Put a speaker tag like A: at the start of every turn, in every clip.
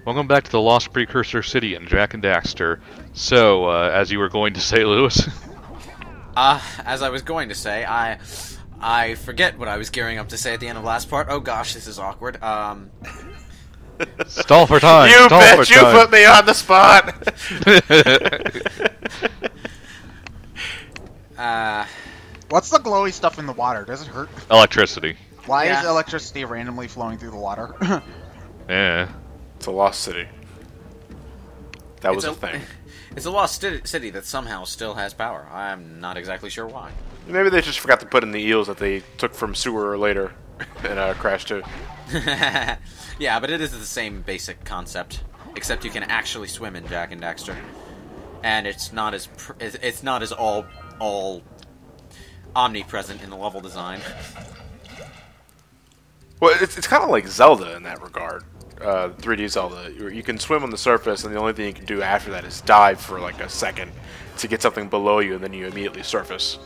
A: Welcome back to the Lost Precursor City in Jak and Daxter. So, as you were going to say, Lewis?
B: As I was going to say, I forget what I was gearing up to say at the end of last part. Oh gosh, this is awkward.
A: Stall for time!
C: You
A: Stall
C: bet
A: for
C: you
A: time.
C: put me on the spot!
D: What's the glowy stuff in the water? Does it hurt?
A: Electricity.
D: Why
B: Yeah.
D: is electricity randomly flowing through the water?
A: Yeah.
C: It's a lost city. That was a thing.
B: It's a lost city that somehow still has power. I'm not exactly sure why.
C: Maybe they just forgot to put in the eels that they took from sewer later in Crash 2.
B: Yeah, but it is the same basic concept, except you can actually swim in Jak and Daxter, and it's not as all omnipresent in the level design.
C: Well, it's kind of like Zelda in that regard. 3D Zelda. You can swim on the surface, and the only thing you can do after that is dive for like a second to get something below you, and then you immediately surface.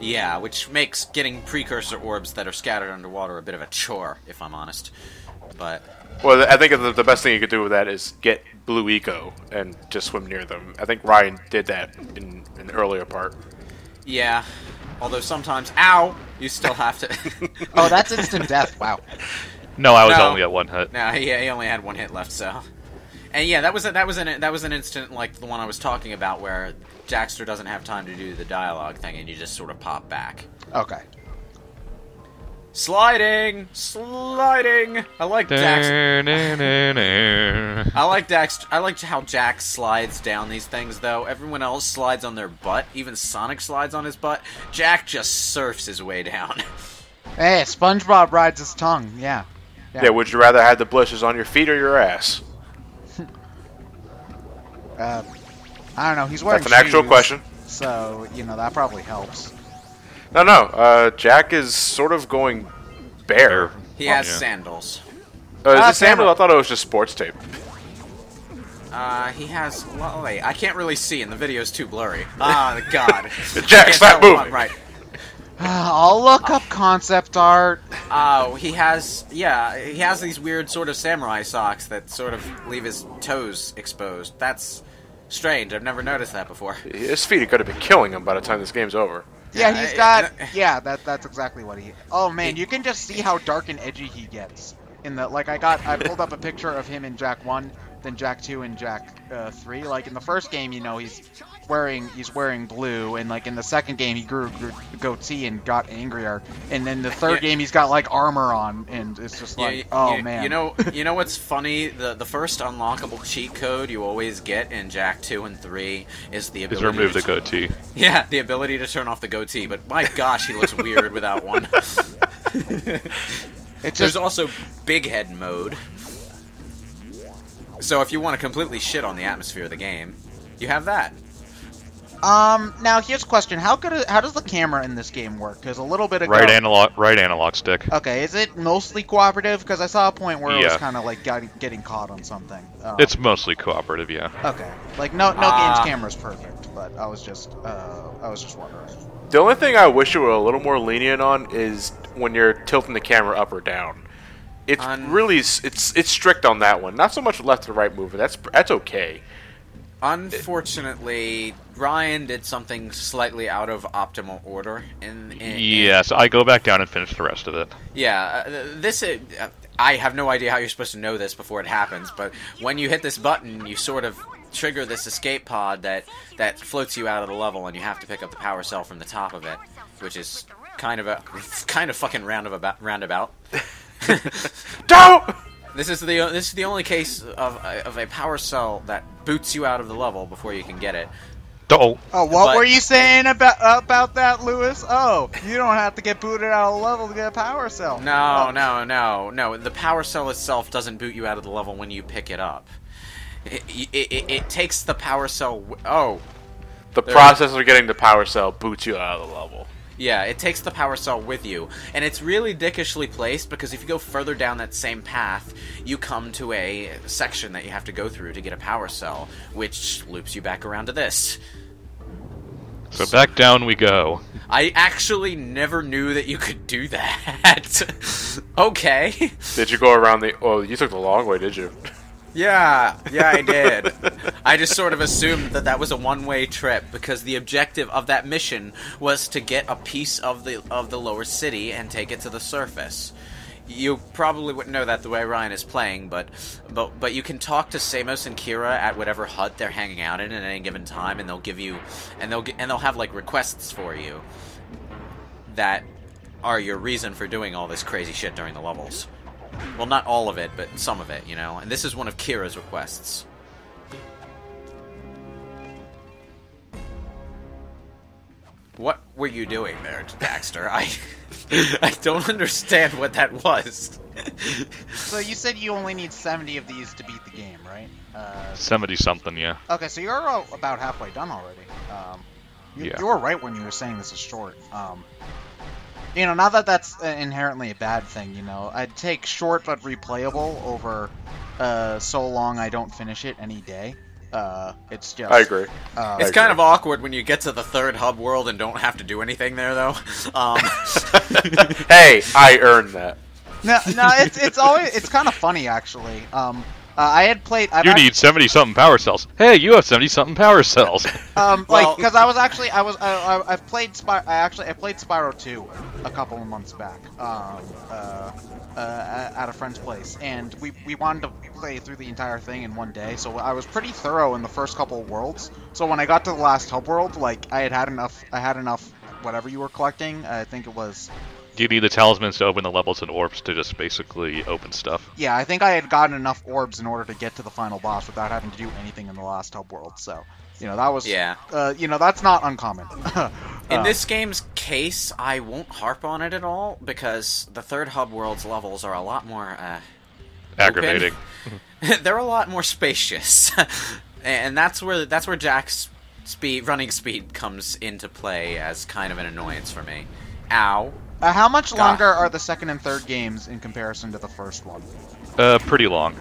B: Yeah, which makes getting precursor orbs that are scattered underwater a bit of a chore, if I'm honest. But
C: Well, I think the best thing you could do with that is get Blue Eco and just swim near them. I think Ryan did that in an earlier part.
B: yeah, although sometimes, ow, you still have to.
D: Oh, that's instant death. Wow.
A: No, I was
B: No.
A: only at one hit.
B: No, he only had one hit left, so. And yeah, that was an instant like the one I was talking about where Daxter doesn't have time to do the dialogue thing, and you just sort of pop back.
D: Okay.
B: Sliding. I like Daxter. I like how Jack slides down these things, though. Everyone else slides on their butt. Even Sonic slides on his butt. Jack just surfs his way down.
D: Hey, SpongeBob rides his tongue. Yeah.
C: Yeah, would you rather have the blisters on your feet or your ass?
D: I don't know. He's wearing
C: That's an actual
D: shoes,
C: question.
D: So, that probably helps.
C: No. Jack is sort of going bare.
B: He has
A: yeah.
B: sandals.
C: Is it sandal?
D: camera.
C: I thought it was just sports tape.
B: He has. Well, wait, I can't really see, and the video's too blurry. Ah, God.
C: Jack,
B: I can't
C: stop
B: tell
C: moving.
B: Right.
D: I'll look up concept art.
B: Oh, he has these weird sort of samurai socks that sort of leave his toes exposed. That's strange. I've never noticed that before.
C: His feet are going to be killing him by the time this game's over.
D: Yeah, he's got. Yeah, that's exactly what he. Oh man, you can just see how dark and edgy he gets. In the I pulled up a picture of him in Jak 1, then Jak 2, and Jak 3. Like in the first game, he's wearing blue, and like in the second game, he grew a goatee and got angrier, and then the third game, he's got like armor on, and it's just like, man.
B: You know what's funny? The first unlockable cheat code you always get in Jak 2 and 3 is the ability.
A: Is remove the goatee.
B: Yeah, the ability to turn off the goatee. But my gosh, he looks weird without one. There's also Big Head mode. So if you want to completely shit on the atmosphere of the game, you have that.
D: Now here's a question: how does the camera in this game work? Because a little bit ago,
A: Right analog stick.
D: Okay, is it mostly cooperative? Because I saw a point where it was
A: Yeah.
D: kind of like getting caught on something.
A: It's mostly cooperative, yeah.
D: Okay, like no game's camera's perfect, but I was just wondering.
C: The only thing I wish you were a little more lenient on is when you're tilting the camera up or down. It's really it's strict on that one. Not so much left to right movement. That's okay.
B: Unfortunately, Ryan did something slightly out of optimal order.
A: Yes, I go back down and finish the rest of it.
B: Yeah, I have no idea how you're supposed to know this before it happens, but when you hit this button, you sort of trigger this escape pod that floats you out of the level, and you have to pick up the power cell from the top of it, which is kind of fucking roundabout.
C: Don't!
B: This is the only case of a power cell that boots you out of the level before you can get it.
A: Don't.
D: Oh, what were you saying about that, Lewis? Oh, you don't have to get booted out of the level to get a power cell.
B: No. The power cell itself doesn't boot you out of the level when you pick it up. It takes the power cell.
C: The process of getting the power cell boots you out of the level.
B: Yeah, it takes the power cell with you, and it's really dickishly placed because if you go further down that same path, you come to a section that you have to go through to get a power cell, which loops you back around to this.
A: So back down we go.
B: I actually never knew that you could do that. Okay.
C: Did you go around the... Oh, you took the long way, did you?
B: Yeah, I did. I just sort of assumed that that was a one-way trip because the objective of that mission was to get a piece of the lower city and take it to the surface. You probably wouldn't know that the way Ryan is playing, but you can talk to Samos and Kira at whatever hut they're hanging out in at any given time, and they'll give you, and they'll have like requests for you that are your reason for doing all this crazy shit during the levels. Well, not all of it, but some of it, you know. And this is one of Kira's requests. What were you doing there, Daxter? I don't understand what that was.
D: So you said you only need 70 of these to beat the game, right?
A: 70-something, yeah.
D: Okay, so you're about halfway done already.
A: Yeah.
D: You were right when you were saying this is short. You know, not that that's inherently a bad thing, you know. I'd take short but replayable over so long I don't finish it any day. It's just...
C: I agree.
B: It's kind of awkward when you get to the third hub world and don't have to do anything there, though.
C: Hey, I earned that.
D: No, it's kind of funny, actually. I had played...
A: You need 70-something power cells. Hey, you have 70-something power cells.
D: Because I was actually... I played Spyro 2 a couple of months back. At a friend's place, and we wanted to play through the entire thing in one day, so I was pretty thorough in the first couple of worlds. So when I got to the last hub world, like, I had enough whatever you were collecting. I think it was...
A: Do you need the talismans to open the levels and orbs to just basically open stuff?
D: Yeah, I think I had gotten enough orbs in order to get to the final boss without having to do anything in the last hub world, so... You know, that was... Yeah. You know, that's not uncommon.
B: In this game's case, I won't harp on it at all, because the third hub world's levels are a lot more,
A: aggravating.
B: They're a lot more spacious. And that's where Jack's running speed comes into play as kind of an annoyance for me. Ow.
D: How much longer are the second and third games in comparison to the first one?
A: Pretty long.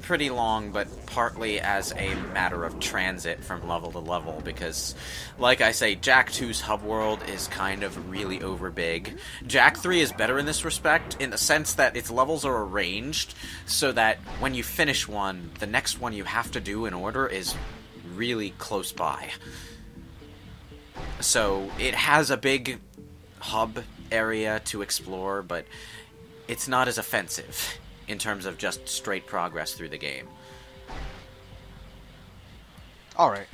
B: Pretty long, but partly as a matter of transit from level to level, because, like I say, Jak 2's hub world is kind of really overbig. Jak 3 is better in this respect, in the sense that its levels are arranged, so that when you finish one, the next one you have to do in order is really close by. So, it has a big hub area to explore, but it's not as offensive in terms of just straight progress through the game.
D: Alright.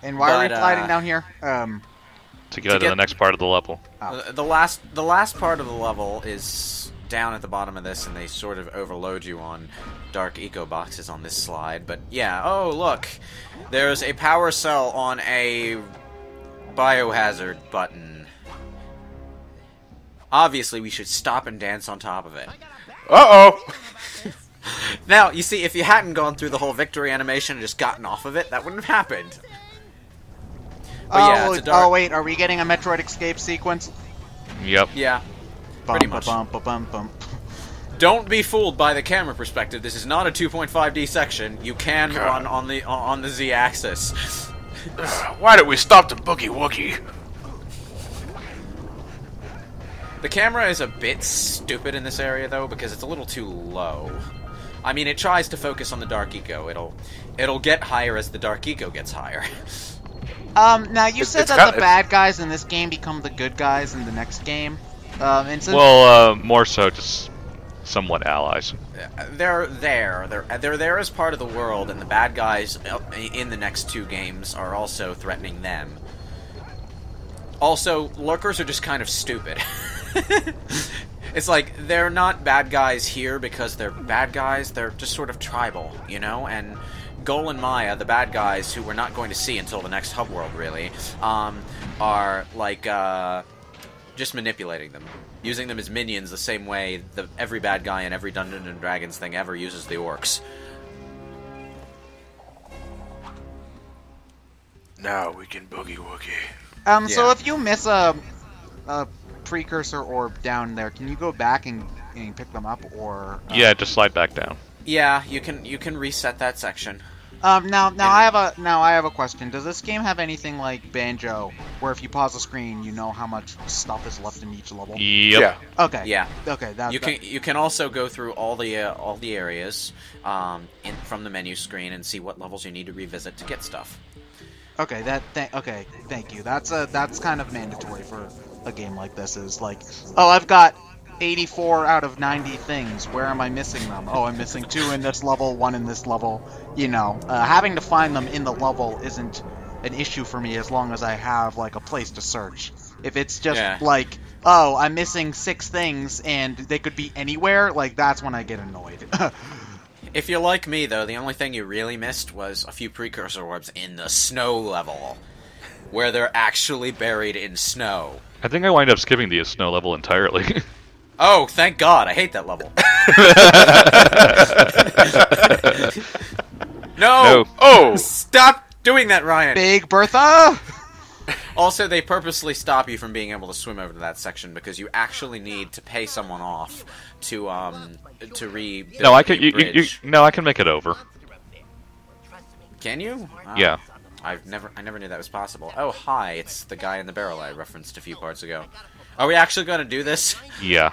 D: And why are we sliding down here?
A: To get to the next part of the level.
B: Oh. The last part of the level is down at the bottom of this, and they sort of overload you on dark eco boxes on this slide. But yeah, oh look, there's a power cell on a biohazard button. Obviously, we should stop and dance on top of it.
C: Uh-oh!
B: Now, you see, if you hadn't gone through the whole victory animation and just gotten off of it, that wouldn't have happened. But yeah,
D: wait, are we getting a Metroid Escape sequence?
A: Yep.
B: Yeah, pretty much.
D: Bum.
B: Don't be fooled by the camera perspective. This is not a 2.5D section. You can run on the Z-axis.
C: Why did we stop the Boogie Woogie?
B: The camera is a bit stupid in this area, though, because it's a little too low. I mean, it tries to focus on the Dark Eco. It'll get higher as the Dark Eco gets higher.
D: Now, you said that the bad guys in this game become the good guys in the next game.
A: More so just somewhat allies.
B: They're there as part of the world, and the bad guys in the next two games are also threatening them. Also, lurkers are just kind of stupid. It's like, they're not bad guys here because they're bad guys, they're just sort of tribal, you know? And Gol and Maya, the bad guys, who we're not going to see until the next hub world, really, are, like, just manipulating them. Using them as minions the same way every bad guy in every Dungeons & Dragons thing ever uses the orcs.
C: Now we can boogie woogie.
D: So if you miss a precursor orb down there, can you go back and pick them up, or...
A: Yeah, just slide back down.
B: Yeah, you can reset that section.
D: Now I have a question. Does this game have anything like Banjo, where if you pause the screen, you know how much stuff is left in each level?
A: Yep.
C: Yeah.
D: Okay.
B: Yeah.
D: Okay.
B: You can also go through all the areas from the menu screen and see what levels you need to revisit to get stuff.
D: Okay. Okay. Thank you. That's kind of mandatory for a game like this. Is like, oh, I've got 84 out of 90 things. Where am I missing them? Oh, I'm missing 2 in this level, 1 in this level. You know, having to find them in the level isn't an issue for me as long as I have like a place to search. If it's just like, oh, I'm missing 6 things and they could be anywhere, like that's when I get annoyed.
B: If you're like me, though, the only thing you really missed was a few precursor orbs in the snow level, where they're actually buried in snow.
A: I think I wind up skipping the snow level entirely.
B: Oh, thank God! I hate that level. No!
C: Oh!
B: Stop doing that, Ryan!
D: Big Bertha!
B: Also, they purposely stop you from being able to swim over to that section because you actually need to pay someone off to rebuild
A: No, I can.
B: the bridge.
A: No, I can make it over.
B: Can you? Wow.
A: Yeah.
B: I never knew that was possible. Oh, hi! It's the guy in the barrel I referenced a few parts ago. Are we actually going to do this?
A: Yeah.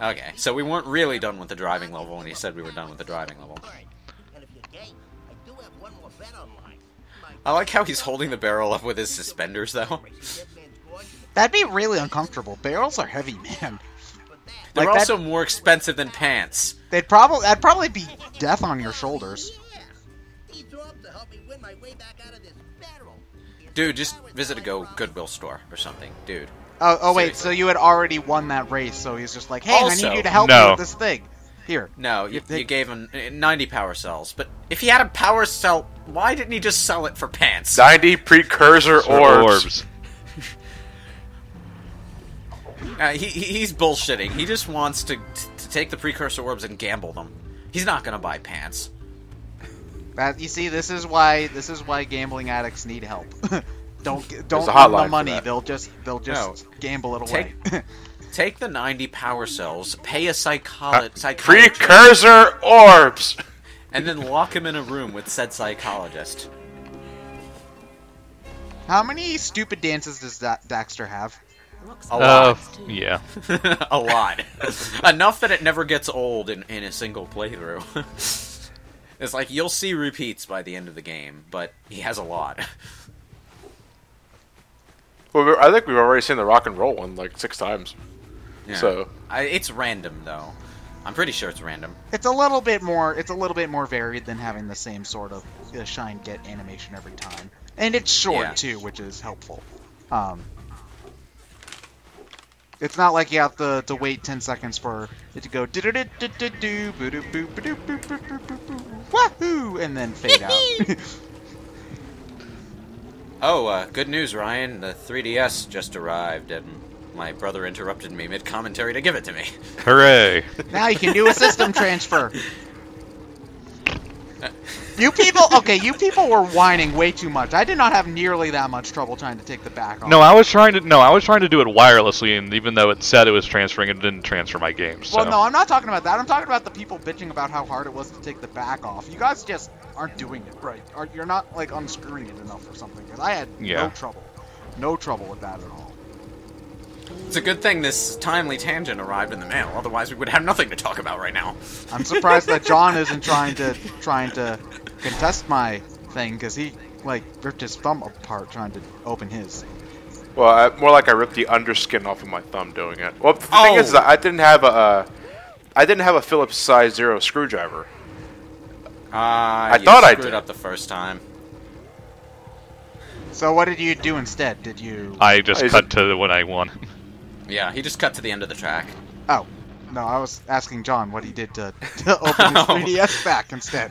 B: Okay, so we weren't really done with the driving level when he said we were done with the driving level. I like how he's holding the barrel up with his suspenders, though.
D: That'd be really uncomfortable. Barrels are heavy, man.
B: They're
D: Like,
B: also more expensive than pants.
D: that'd probably be death on your shoulders.
B: Dude, just visit a Goodwill store or something, dude.
D: Oh wait,
B: Seriously.
D: so you had already won that race, so he's just like, hey, I
B: Also-
D: need you to help me
A: No.
D: with this thing. Here.
B: No, you gave him 90 power cells, but if he had a power cell, why didn't he just sell it for pants?
C: 90 precursor orbs.
B: He's bullshitting. He just wants to take the precursor orbs and gamble them. He's not gonna buy pants.
D: You see, this is why gambling addicts need help. don't
C: a
D: lend
C: hotline
D: them
C: for
D: money.
C: that.
D: They'll just gamble it away.
B: Take the 90 power cells, pay a psychologist,
C: Precursor orbs!
B: and then lock him in a room with said psychologist.
D: How many stupid dances does Daxter have?
B: A lot.
A: Yeah.
B: A lot. Enough that it never gets old in a single playthrough. It's like, you'll see repeats by the end of the game, but he has a lot.
C: Well, I think we've already seen the rock and roll one like 6 times.
B: Yeah.
C: So
B: it's random, though. I'm pretty sure it's random.
D: It's a little bit more varied than having the same sort of shine get animation every time. And it's short
B: Yeah.
D: too, which is helpful. It's not like you have to wait 10 seconds for it to go wahoo and then fade out.
B: Oh, good news, Ryan. The 3DS just arrived, and my brother interrupted me mid-commentary to give it to me.
A: Hooray!
D: Now you can do a system transfer. You people were whining way too much. I did not have nearly that much trouble trying to take the back off.
A: No, I was trying to do it wirelessly, and even though it said it was transferring, it didn't transfer my game. So.
D: Well, no, I'm not talking about that. I'm talking about the people bitching about how hard it was to take the back off. You guys just aren't doing it right. You're not like unscrewing it enough or something. Because I had no trouble with that at all.
B: It's a good thing this timely tangent arrived in the mail, otherwise we would have nothing to talk about right now.
D: I'm surprised that John isn't trying to contest my thing, because he ripped his thumb apart trying to open his.
C: Well, more like I ripped the underskin off of my thumb doing it. Well, the thing is that I didn't have a Phillips size 0 screwdriver.
B: I
C: thought I
B: screwed
C: did.
B: up the first time.
D: So what did you do instead? Did you?
A: I just cut to when I won.
B: Yeah, he just cut to the end of the track.
D: Oh, no, I was asking John what he did to open his 3DS back instead.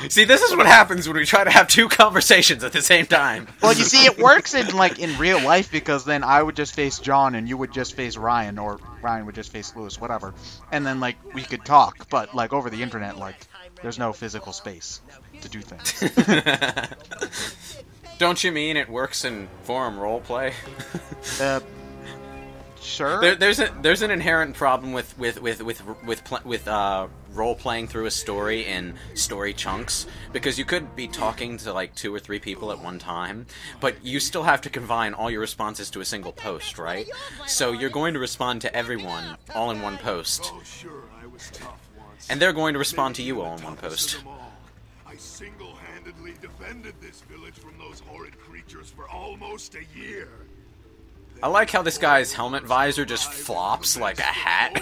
B: See, this is what happens when we try to have 2 conversations at the same time.
D: Well, you see, it works in real life, because then I would just face John and you would just face Ryan, or Ryan would just face Lewis, whatever, and then we could talk. But over the internet, there's no physical space to do things.
B: Don't you mean it works in forum roleplay?
D: Sure.
B: There's an inherent problem with role playing through a story in story chunks, because you could be talking to like 2 or 3 people at one time, but you still have to confine all your responses to a single post, right? So you're going to respond to everyone all in one post, and they're going to respond to you all in one post.
E: I single-handedly defended this village from those horrid creatures for almost a year.
B: I like how this guy's helmet visor just flops like a hat.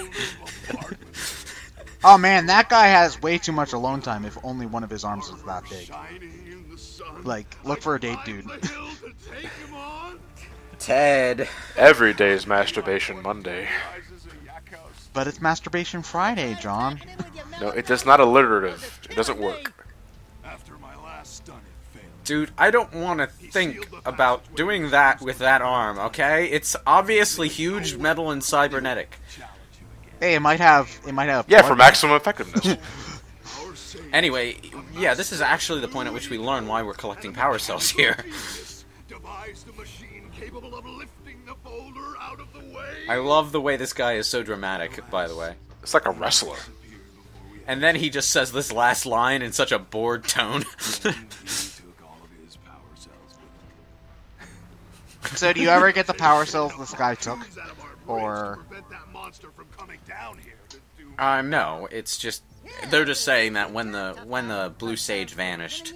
D: Oh man, that guy has way too much alone time if only one of his arms was that big. Like, look for a date, dude.
B: Ted.
C: Every day is Masturbation Monday.
D: But it's Masturbation Friday, John.
C: No, it's not alliterative. It doesn't work.
B: Dude, I don't want to think about doing that with that arm, okay? It's obviously huge, metal, and cybernetic.
D: Hey, it might have.
C: Yeah, for maximum effectiveness.
B: Anyway, yeah, this is actually the point at which we learn why we're collecting power cells here. I love the way this guy is so dramatic, by the way.
C: It's like a wrestler.
B: And then he just says this last line in such a bored tone.
D: So do you ever get the power cells this guy took? Or...
B: No, it's just... They're just saying that when the blue sage vanished,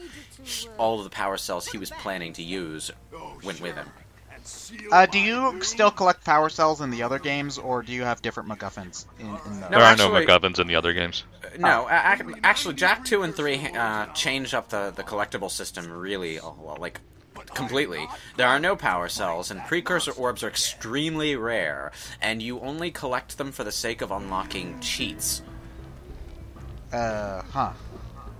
B: all of the power cells he was planning to use went with him.
D: Do you still collect power cells in the other games, or do you have different MacGuffins in the...
A: There are no MacGuffins in the other games.
B: No, actually, Jak 2 and 3 changed up the collectible system really, like, completely. There are no power cells, and precursor orbs are extremely rare, and you only collect them for the sake of unlocking cheats.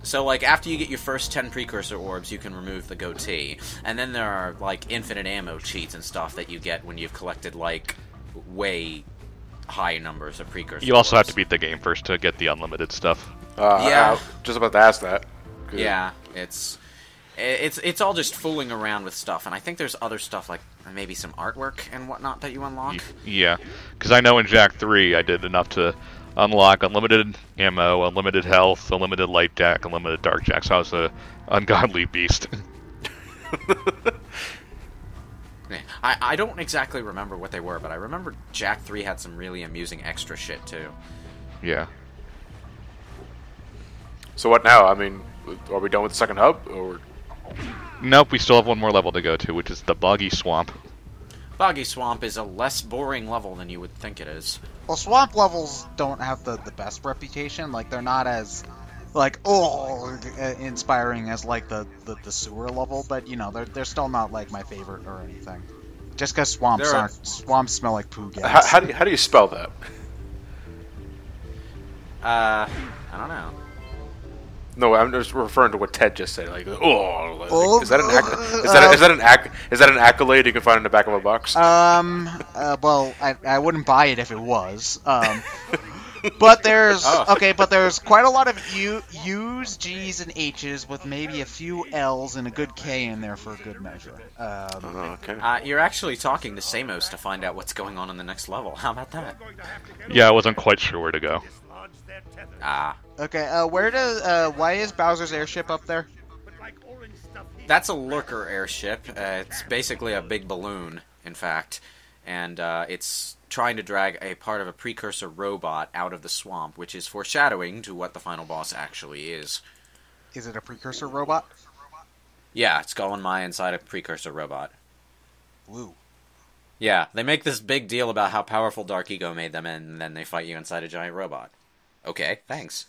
B: So, like, after you get your first 10 precursor orbs, you can remove the goatee. And then there are, like, infinite ammo cheats and stuff that you get when you've collected, like, way high numbers of precursor
A: You also have
B: orbs.
A: to beat the game first to get the unlimited stuff.
B: Yeah.
C: I was just about to ask that.
B: Yeah, it's all just fooling around with stuff, and I think there's other stuff, like maybe some artwork and whatnot that you unlock.
A: Yeah, because I know in Jak 3 I did enough to unlock unlimited ammo, unlimited health, unlimited light jack, unlimited dark jack, so I was a ungodly beast.
B: Yeah, I don't exactly remember what they were, but I remember Jak 3 had some really amusing extra shit, too.
A: Yeah.
C: So what now? I mean, are we done with the second hub, or...?
A: Nope, we still have one more level to go to, which is the Boggy Swamp.
B: Boggy Swamp is a less boring level than you would think it is.
D: Well, swamp levels don't have the best reputation. Like, they're not as, like, inspiring as, like, the sewer level, but, you know, they're still not, like, my favorite or anything. Just because swamps smell like poo gas.
C: How do you spell that?
B: I don't know.
C: No, I'm just referring to what Ted just said. Like,
D: Oh,
C: is that an accolade you can find in the back of a box?
D: Well, I wouldn't buy it if it was. But there's but there's quite a lot of U's, G's, and H's with maybe a few L's and a good K in there for good measure.
C: Okay.
B: You're actually talking to Samos to find out what's going on in the next level. How about that?
A: Yeah, I wasn't quite sure where to go.
D: Okay, why is Bowser's airship up there?
B: That's a lurker airship. It's basically a big balloon, in fact. And it's trying to drag a part of a precursor robot out of the swamp, which is foreshadowing to what the final boss actually is.
D: Is it a precursor robot?
B: Yeah, it's Skull and Mai inside a precursor robot.
D: Woo.
B: Yeah, they make this big deal about how powerful Dark Ego made them, and then they fight you inside a giant robot. Okay, thanks.